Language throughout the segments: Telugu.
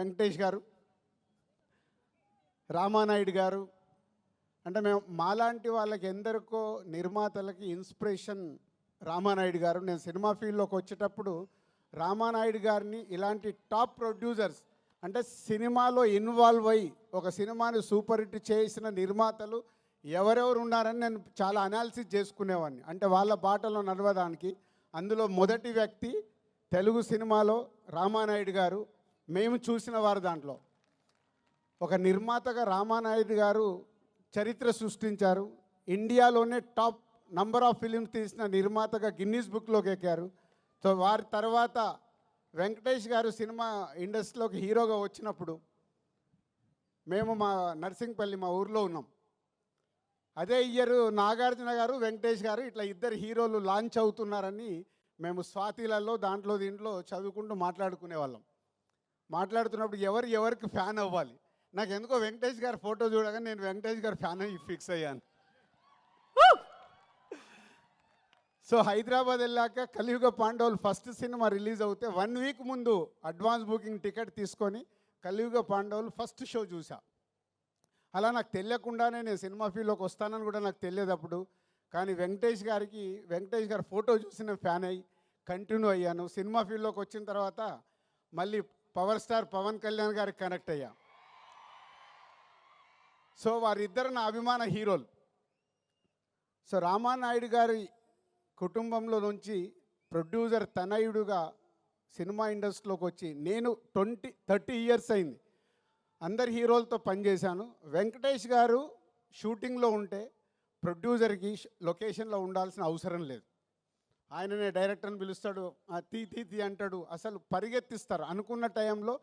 వెంకటేష్ గారు, రామానాయుడు గారు, అంటే మేము మాలాంటి వాళ్ళకి ఎందరికో నిర్మాతలకి ఇన్స్పిరేషన్ రామానాయుడు గారు. నేను సినిమా ఫీల్డ్లోకి వచ్చేటప్పుడు రామానాయుడు గారిని ఇలాంటి టాప్ ప్రొడ్యూసర్స్, అంటే సినిమాలో ఇన్వాల్వ్ అయ్యి ఒక సినిమాని సూపర్ హిట్ చేసిన నిర్మాతలు ఎవరెవరు ఉన్నారని నేను చాలా అనాలిసిస్ చేసుకునేవాడిని, అంటే వాళ్ళ బాటలో నడవడానికి. అందులో మొదటి వ్యక్తి తెలుగు సినిమాలో రామానాయుడు గారు. మేము చూసిన వారు దాంట్లో ఒక నిర్మాతగా రామానాయుడు గారు చరిత్ర సృష్టించారు. ఇండియాలోనే టాప్ నంబర్ ఆఫ్ ఫిలిమ్స్ తీసిన నిర్మాతగా గిన్నీస్ బుక్లోకి ఎక్కారు. సో వారి తర్వాత వెంకటేష్ గారు సినిమా ఇండస్ట్రీలోకి హీరోగా వచ్చినప్పుడు మేము మా నర్సింగ్పల్లి మా ఊర్లో ఉన్నాం. అదే ఇయర్ నాగార్జున గారు వెంకటేష్ గారు ఇట్లా ఇద్దరు హీరోలు లాంచ్ అవుతున్నారని మేము స్వాతిలలో దీంట్లో చదువుకుంటూ మాట్లాడుకునే వాళ్ళం. మాట్లాడుతున్నప్పుడు ఎవరికి ఫ్యాన్ అవ్వాలి, నాకు ఎందుకో వెంకటేష్ గారి ఫోటో చూడగానే నేను వెంకటేష్ గారి ఫ్యాన్ అయ్యి ఫిక్స్ అయ్యాను. సో హైదరాబాద్ వెళ్ళాక కలియుగ పాండవులు ఫస్ట్ సినిమా రిలీజ్ అవుతే 1 వీక్ ముందు అడ్వాన్స్ బుకింగ్ టికెట్ తీసుకొని కలియుగ పాండవులు ఫస్ట్ షో చూసా. అలా నాకు తెలియకుండానే నేను సినిమా ఫీల్డ్లోకి వస్తానని కూడా నాకు తెలియదు అప్పుడు. కానీ వెంకటేష్ గారి ఫోటో చూసి నేను ఫ్యాన్ అయ్యి కంటిన్యూ అయ్యాను. సినిమా ఫీల్డ్లోకి వచ్చిన తర్వాత మళ్ళీ పవర్ స్టార్ పవన్ కళ్యాణ్ గారికి కనెక్ట్ అయ్యా. సో వారిద్దరు నా అభిమాన హీరోలు. సో రామానాయుడు గారి కుటుంబంలో నుంచి ప్రొడ్యూసర్ తనయుడుగా సినిమా ఇండస్ట్రీలోకి వచ్చి నేను 30 ఇయర్స్ అయింది. అందరి హీరోలతో పనిచేశాను. వెంకటేష్ గారు షూటింగ్లో ఉంటే ప్రొడ్యూసర్కి లొకేషన్లో ఉండాల్సిన అవసరం లేదు. ఆయననే డైరెక్టర్ని పిలుస్తాడు, తీ అంటాడు, అసలు పరిగెత్తిస్తారు. అనుకున్న టైంలో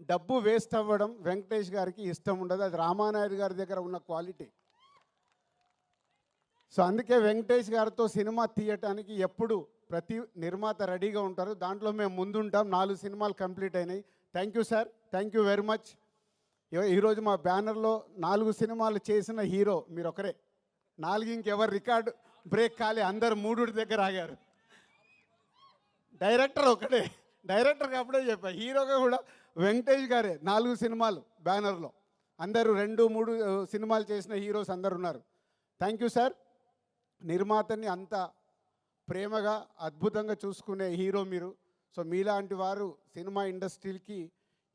డబ్బు వేస్ట్ అవ్వడం వెంకటేష్ గారికి ఇష్టం ఉండదు. అది రామానాయుడు గారి దగ్గర ఉన్న క్వాలిటీ. సో అందుకే వెంకటేష్ గారితో సినిమా తీయటానికి ఎప్పుడు ప్రతి నిర్మాత రెడీగా ఉంటారు. దాంట్లో మేము ముందుంటాం. 4 సినిమాలు కంప్లీట్ అయినాయి. Thank you sir, thank you very much. ఈరోజు మా బ్యానర్లో 4 సినిమాలు చేసిన హీరో మీరు ఒకరే. 4 ఇంకెవరు రికార్డు బ్రేక్ కాలే, అందరు 3 దగ్గర ఆగారు. డైరెక్టర్ ఒకటే, డైరెక్టర్కి అప్పుడే చెప్పా, హీరోగా కూడా వెంకటేష్ గారే. 4 సినిమాలు బ్యానర్లో, అందరూ 2-3 సినిమాలు చేసిన హీరోస్ అందరు ఉన్నారు. Thank you sir. నిర్మాతని అంత ప్రేమగా అద్భుతంగా చూసుకునే హీరో మీరు. సో మీలాంటి వారు సినిమా ఇండస్ట్రీకి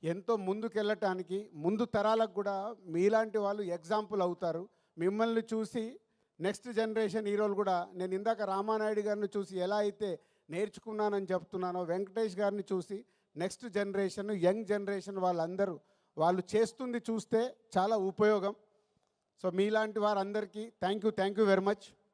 ఎంతో ముందుకెళ్ళటానికి, ముందు తరాలకు కూడా మీలాంటి వాళ్ళు ఎగ్జాంపుల్ అవుతారు. మిమ్మల్ని చూసి నెక్స్ట్ జనరేషన్ హీరోలు కూడా, నేను ఇందాక రామానాయుడు గారిని చూసి ఎలా అయితే నేర్చుకున్నానని చెప్తున్నానో, వెంకటేష్ గారిని చూసి నెక్స్ట్ జనరేషన్, యంగ్ జనరేషన్ వాళ్ళందరూ వాళ్ళు చేస్తుంది చూస్తే చాలా ఉపయోగం. సో మీలాంటి వారందరికీ థ్యాంక్ యూ వెరీ మచ్.